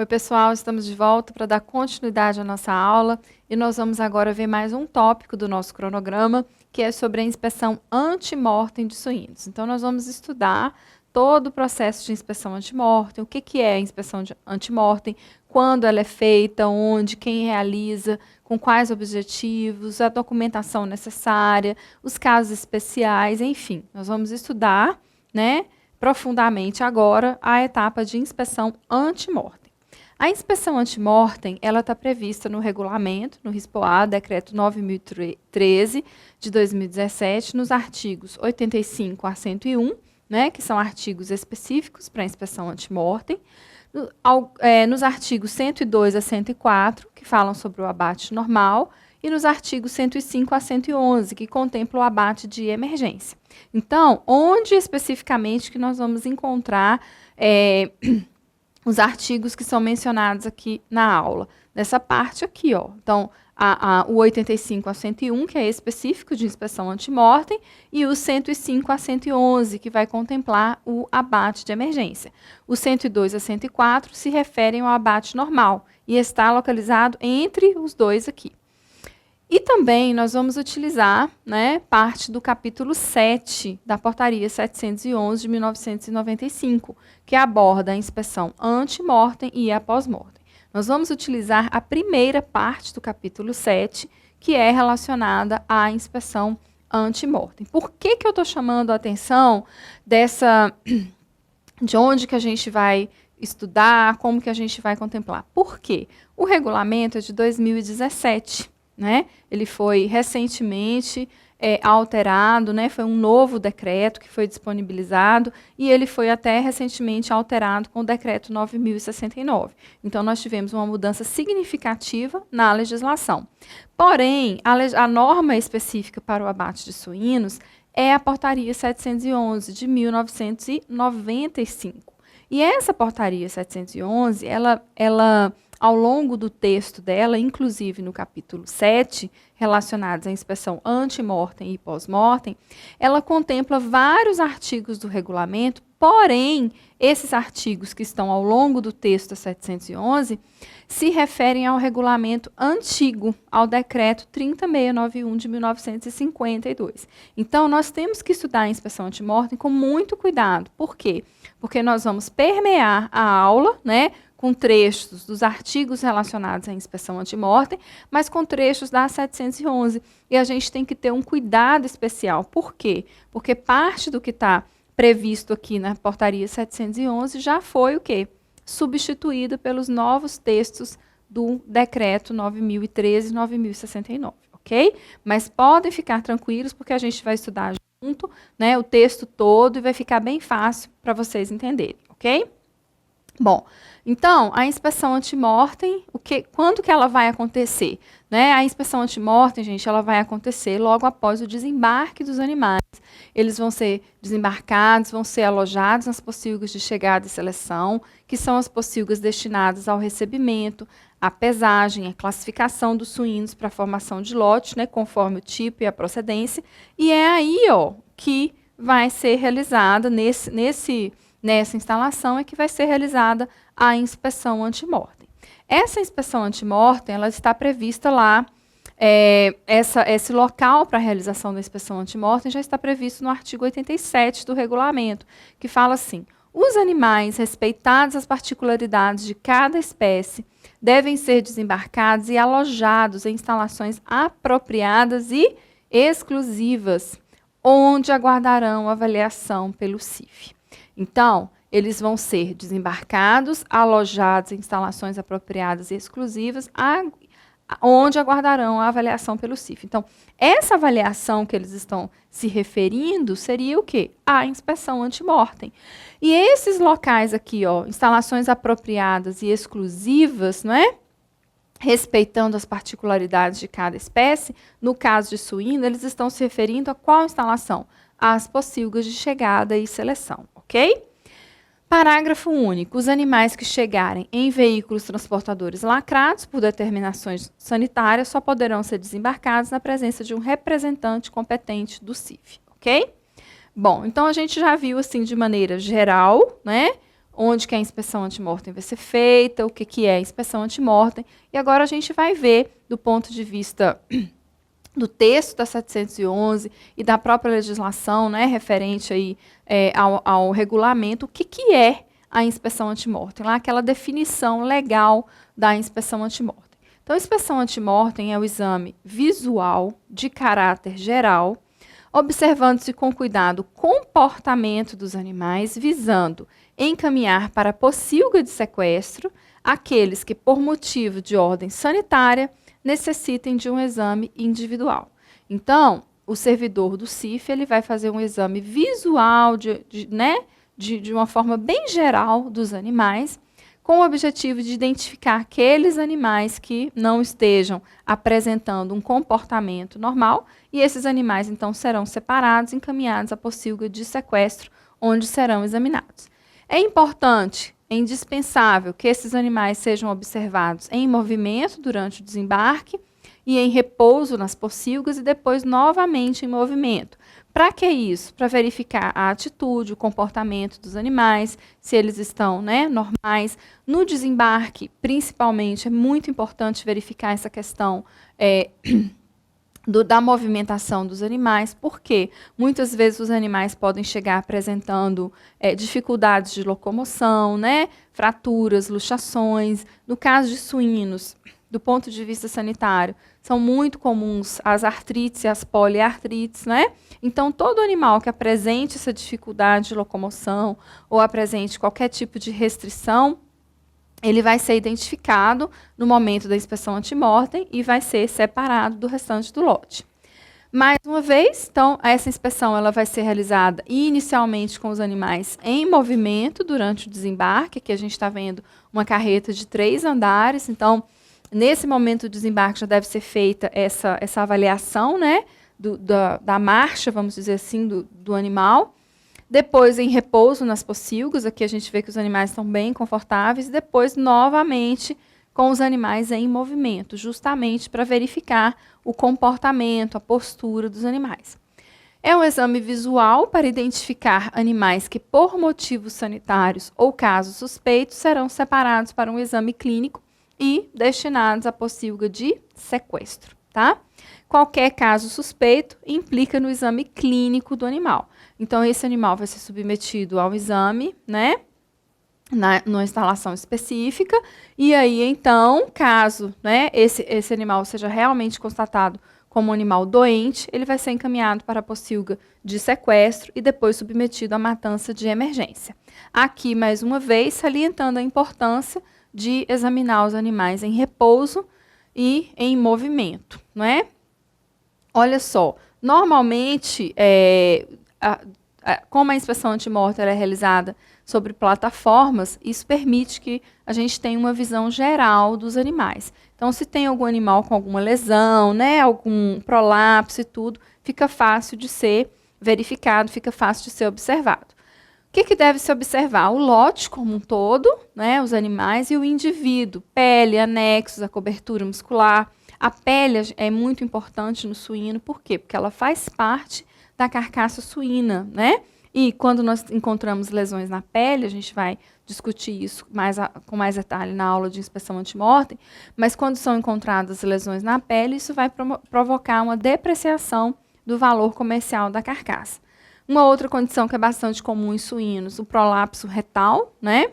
Oi, pessoal, estamos de volta para dar continuidade à nossa aula e nós vamos agora ver mais um tópico do nosso cronograma, que é sobre a inspeção ante-mortem de suínos. Então, nós vamos estudar todo o processo de inspeção ante-mortem, o que é a inspeção ante-mortem, quando ela é feita, onde, quem realiza, com quais objetivos, a documentação necessária, os casos especiais, enfim. Nós vamos estudar, né, profundamente agora a etapa de inspeção ante-mortem. A inspeção ante-mortem, ela está prevista no regulamento, no RISPOA, decreto 9.013 de 2017, nos artigos 85 a 101, né, que são artigos específicos para a inspeção ante-mortem, nos artigos 102 a 104, que falam sobre o abate normal, e nos artigos 105 a 111, que contemplam o abate de emergência. Então, onde especificamente que nós vamos encontrar os artigos que são mencionados aqui na aula? Nessa parte aqui, ó. Então, o 85 a 101, que é específico de inspeção ante-mortem, e o 105 a 111, que vai contemplar o abate de emergência. O 102 a 104 se referem ao abate normal e está localizado entre os dois aqui. E também nós vamos utilizar, né, parte do capítulo 7 da Portaria 711 de 1995, que aborda a inspeção ante-mortem e a pós-mortem. Nós vamos utilizar a primeira parte do capítulo 7, que é relacionada à inspeção ante-mortem. Por que eu estou chamando a atenção de onde que a gente vai estudar, como que a gente vai contemplar? Por quê? O regulamento é de 2017. Né? Ele foi recentemente alterado, né? Foi um novo decreto que foi disponibilizado e ele foi até recentemente alterado com o decreto 9.069. Então, nós tivemos uma mudança significativa na legislação. Porém, a norma específica para o abate de suínos é a Portaria 711 de 1995. E essa Portaria 711, ela ao longo do texto dela, inclusive no capítulo 7, relacionados à inspeção ante-mortem e pós-mortem, ela contempla vários artigos do regulamento, porém, esses artigos que estão ao longo do texto da 711 se referem ao regulamento antigo, ao decreto 30691 de 1952. Então, nós temos que estudar a inspeção ante-mortem com muito cuidado. Por quê? Porque nós vamos permear a aula, né, com trechos dos artigos relacionados à inspeção ante-mortem, mas com trechos da 711. E a gente tem que ter um cuidado especial. Por quê? Porque parte do que está previsto aqui na Portaria 711 já foi o quê? Substituído pelos novos textos do Decreto 9.013 e 9.069, ok? Mas podem ficar tranquilos, porque a gente vai estudar junto, né, o texto todo e vai ficar bem fácil para vocês entenderem, ok? Bom, então, a inspeção ante-mortem, quando que ela vai acontecer? Né? A inspeção ante-mortem, gente, ela vai acontecer logo após o desembarque dos animais. Eles vão ser desembarcados, vão ser alojados nas pocilgas de chegada e seleção, que são as pocilgas destinadas ao recebimento, à pesagem, à classificação dos suínos para a formação de lote, né, conforme o tipo e a procedência. E é aí, ó, que vai ser realizada, nessa instalação é que vai ser realizada a inspeção ante-mortem. Essa inspeção ante-mortem, ela está prevista lá, esse local para a realização da inspeção ante-mortem já está previsto no artigo 87 do regulamento, que fala assim: os animais, respeitadas as particularidades de cada espécie, devem ser desembarcados e alojados em instalações apropriadas e exclusivas, onde aguardarão avaliação pelo CIF. Então, eles vão ser desembarcados, alojados em instalações apropriadas e exclusivas, onde aguardarão a avaliação pelo CIF. Então, essa avaliação que eles estão se referindo seria o quê? A inspeção ante-mortem. E esses locais aqui, ó, instalações apropriadas e exclusivas, não é? Respeitando as particularidades de cada espécie, no caso de suíno, eles estão se referindo a qual instalação? As pocilgas de chegada e seleção, ok? Parágrafo único. Os animais que chegarem em veículos transportadores lacrados por determinações sanitárias só poderão ser desembarcados na presença de um representante competente do CIF, ok? Bom, então a gente já viu assim de maneira geral, né, onde que a inspeção antemortem vai ser feita, o que, que é a inspeção antemortem. E agora a gente vai ver, do ponto de vista do texto da 711 e da própria legislação, né, referente aí, ao regulamento, o que, que é a inspeção antemortem, lá aquela definição legal da inspeção antemortem. Então, a inspeção antemortem é o exame visual de caráter geral, observando-se com cuidado o comportamento dos animais, visando encaminhar para a pocilga de sequestro aqueles que, por motivo de ordem sanitária, necessitem de um exame individual. Então, o servidor do CIF ele vai fazer um exame visual de uma forma bem geral dos animais, com o objetivo de identificar aqueles animais que não estejam apresentando um comportamento normal, e esses animais, então, serão separados, encaminhados à pocilga de sequestro, onde serão examinados. É importante, é indispensável que esses animais sejam observados em movimento durante o desembarque e em repouso nas pocilgas e depois novamente em movimento. Para que isso? Para verificar a atitude, o comportamento dos animais, se eles estão, né, normais. No desembarque, principalmente, é muito importante verificar essa questão da movimentação dos animais, porque muitas vezes os animais podem chegar apresentando dificuldades de locomoção, né, fraturas, luxações. No caso de suínos, do ponto de vista sanitário, são muito comuns as artrites e as poliartrites, né? Então, todo animal que apresente essa dificuldade de locomoção ou apresente qualquer tipo de restrição, ele vai ser identificado no momento da inspeção antemortem e vai ser separado do restante do lote. Mais uma vez, então, essa inspeção ela vai ser realizada inicialmente com os animais em movimento durante o desembarque. Aqui a gente está vendo uma carreta de 3 andares, então, nesse momento do desembarque já deve ser feita essa avaliação, né, da marcha, vamos dizer assim, do animal. Depois, em repouso nas pocilgas, aqui a gente vê que os animais estão bem confortáveis. Depois, novamente, com os animais em movimento, justamente para verificar o comportamento, a postura dos animais. É um exame visual para identificar animais que, por motivos sanitários ou casos suspeitos, serão separados para um exame clínico e destinados à pocilga de sequestro, tá? Qualquer caso suspeito implica no exame clínico do animal. Então, esse animal vai ser submetido ao exame, né, numa instalação específica, e aí, então, caso, né, esse animal seja realmente constatado como um animal doente, ele vai ser encaminhado para a pocilga de sequestro e depois submetido à matança de emergência. Aqui, mais uma vez, salientando a importância de examinar os animais em repouso e em movimento, não é? Olha só, normalmente, como a inspeção antemortem é realizada sobre plataformas, isso permite que a gente tenha uma visão geral dos animais. Então, se tem algum animal com alguma lesão, né, algum prolapso e tudo, fica fácil de ser verificado, fica fácil de ser observado. O que deve se observar? O lote como um todo, né, os animais e o indivíduo, pele, anexos, a cobertura muscular. A pele é muito importante no suíno, por quê? Porque ela faz parte da carcaça suína, né? E quando nós encontramos lesões na pele, a gente vai discutir isso com mais detalhe na aula de inspeção antemortem, mas quando são encontradas lesões na pele, isso vai provocar uma depreciação do valor comercial da carcaça. Uma outra condição que é bastante comum em suínos, o prolapso retal, né?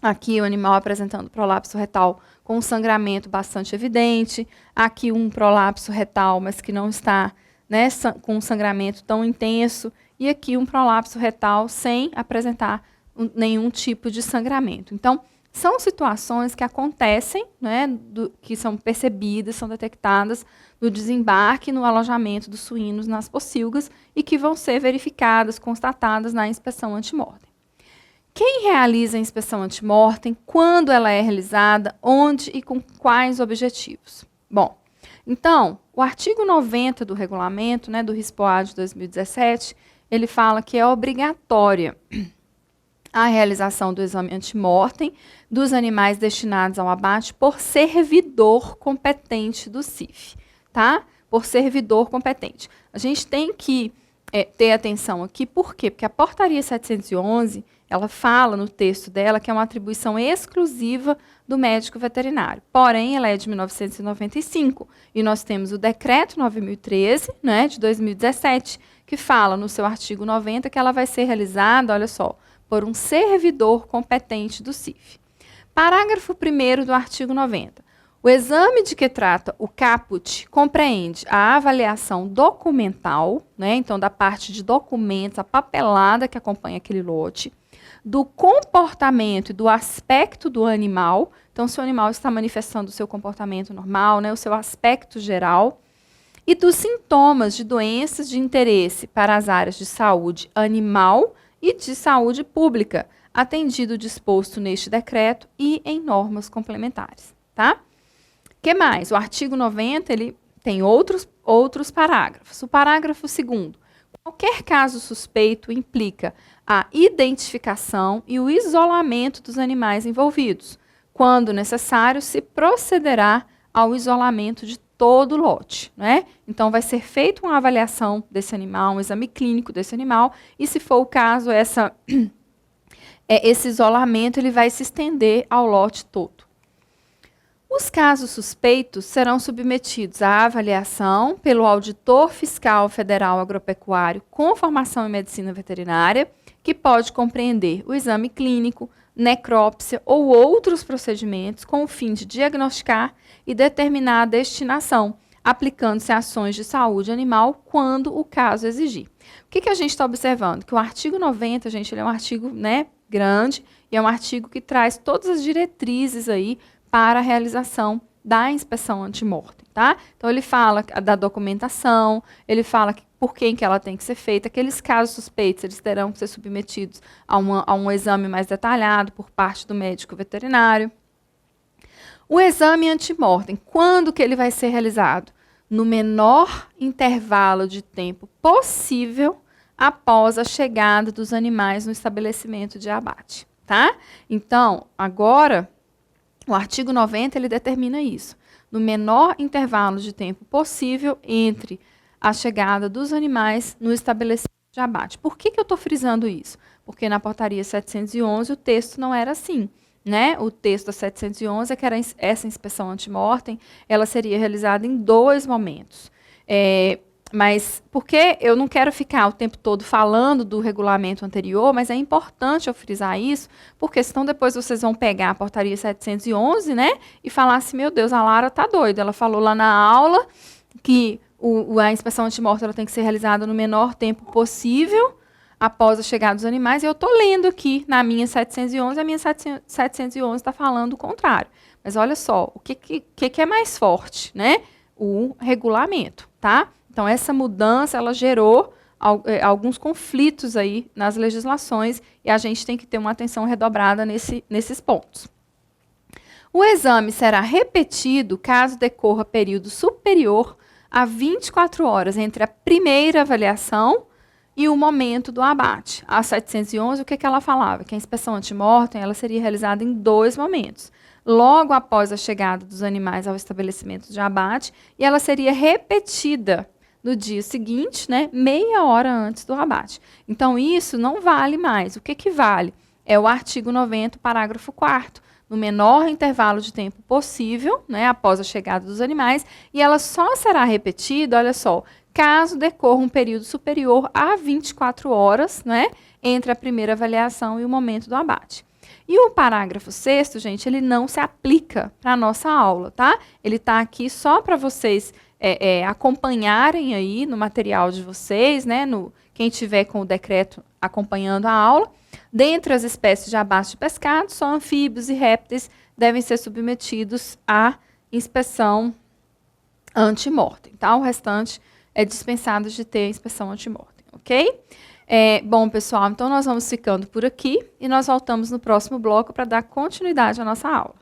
Aqui o animal apresentando prolapso retal com um sangramento bastante evidente. Aqui um prolapso retal, mas que não está, né, com um sangramento tão intenso. E aqui um prolapso retal sem apresentar nenhum tipo de sangramento. Então, são situações que acontecem, né, que são percebidas, são detectadas no desembarque, no alojamento dos suínos nas pocilgas e que vão ser verificadas, constatadas na inspeção antemortem. Quem realiza a inspeção antemortem, quando ela é realizada, onde e com quais objetivos? Bom, então, o artigo 90 do regulamento, né, do RISPOA de 2017, ele fala que é obrigatória a realização do exame antemortem dos animais destinados ao abate por servidor competente do CIF, tá? Por servidor competente. A gente tem que ter atenção aqui. Por quê? Porque a portaria 711, ela fala no texto dela que é uma atribuição exclusiva do médico veterinário. Porém, ela é de 1995 e nós temos o decreto 9.013, né, de 2017, que fala no seu artigo 90 que ela vai ser realizada, olha só, por um servidor competente do CIF. Parágrafo 1º do artigo 90. O exame de que trata o caput compreende a avaliação documental, né, então da parte de documentos, a papelada que acompanha aquele lote, do comportamento e do aspecto do animal, então se o animal está manifestando o seu comportamento normal, né, o seu aspecto geral, e dos sintomas de doenças de interesse para as áreas de saúde animal e de saúde pública, atendido o disposto neste decreto e em normas complementares, tá? Que mais? O artigo 90, ele tem outros parágrafos. O parágrafo 2º. Qualquer caso suspeito implica a identificação e o isolamento dos animais envolvidos. Quando necessário, se procederá ao isolamento de todo o lote, né? Então, vai ser feita uma avaliação desse animal, um exame clínico desse animal, e se for o caso, esse isolamento ele vai se estender ao lote todo. Os casos suspeitos serão submetidos à avaliação pelo auditor fiscal federal agropecuário com formação em medicina veterinária, que pode compreender o exame clínico, necrópsia ou outros procedimentos com o fim de diagnosticar e determinar a destinação, aplicando-se ações de saúde animal quando o caso exigir. O que a gente está observando? Que o artigo 90, gente, ele é um artigo, né, grande e é um artigo que traz todas as diretrizes aí para a realização da inspeção antemortem, tá? Então, ele fala da documentação, ele fala por quem que ela tem que ser feita, aqueles casos suspeitos, eles terão que ser submetidos a um exame mais detalhado por parte do médico veterinário. O exame antemortem, quando que ele vai ser realizado? No menor intervalo de tempo possível após a chegada dos animais no estabelecimento de abate, tá? Então, agora, o artigo 90, ele determina isso. No menor intervalo de tempo possível entre a chegada dos animais no estabelecimento de abate. Por que eu estou frisando isso? Porque na portaria 711 o texto não era assim, né? O texto da 711 é que essa inspeção antemortem, ela seria realizada em 2 momentos. Mas porque eu não quero ficar o tempo todo falando do regulamento anterior, mas é importante eu frisar isso, porque senão depois vocês vão pegar a portaria 711, né, e falar assim, meu Deus, a Lara tá doida, ela falou lá na aula que a inspeção antemortem ela tem que ser realizada no menor tempo possível após a chegada dos animais, e eu estou lendo aqui na minha 711, a minha 711 está falando o contrário. Mas olha só, o que é mais forte, né? O regulamento, tá? Então, essa mudança, ela gerou alguns conflitos aí nas legislações e a gente tem que ter uma atenção redobrada nesses pontos. O exame será repetido caso decorra período superior a 24 horas entre a primeira avaliação e o momento do abate. A 711, o que ela falava? Que a inspeção antemortem ela seria realizada em 2 momentos. Logo após a chegada dos animais ao estabelecimento de abate, e ela seria repetida no dia seguinte, né, meia hora antes do abate. Então, isso não vale mais. O que vale? É o artigo 90, parágrafo 4º, no menor intervalo de tempo possível, né, após a chegada dos animais, e ela só será repetida, olha só, caso decorra um período superior a 24 horas, né, entre a primeira avaliação e o momento do abate. E o parágrafo 6º, gente, ele não se aplica para a nossa aula, tá? Ele está aqui só para vocês acompanharem aí no material de vocês, né? Quem tiver com o decreto acompanhando a aula. Dentre as espécies de abate de pescado, só anfíbios e répteis devem ser submetidos à inspeção antemortem, tá? O restante é dispensado de ter a inspeção antemortem, ok? Bom, pessoal, então nós vamos ficando por aqui e nós voltamos no próximo bloco para dar continuidade à nossa aula.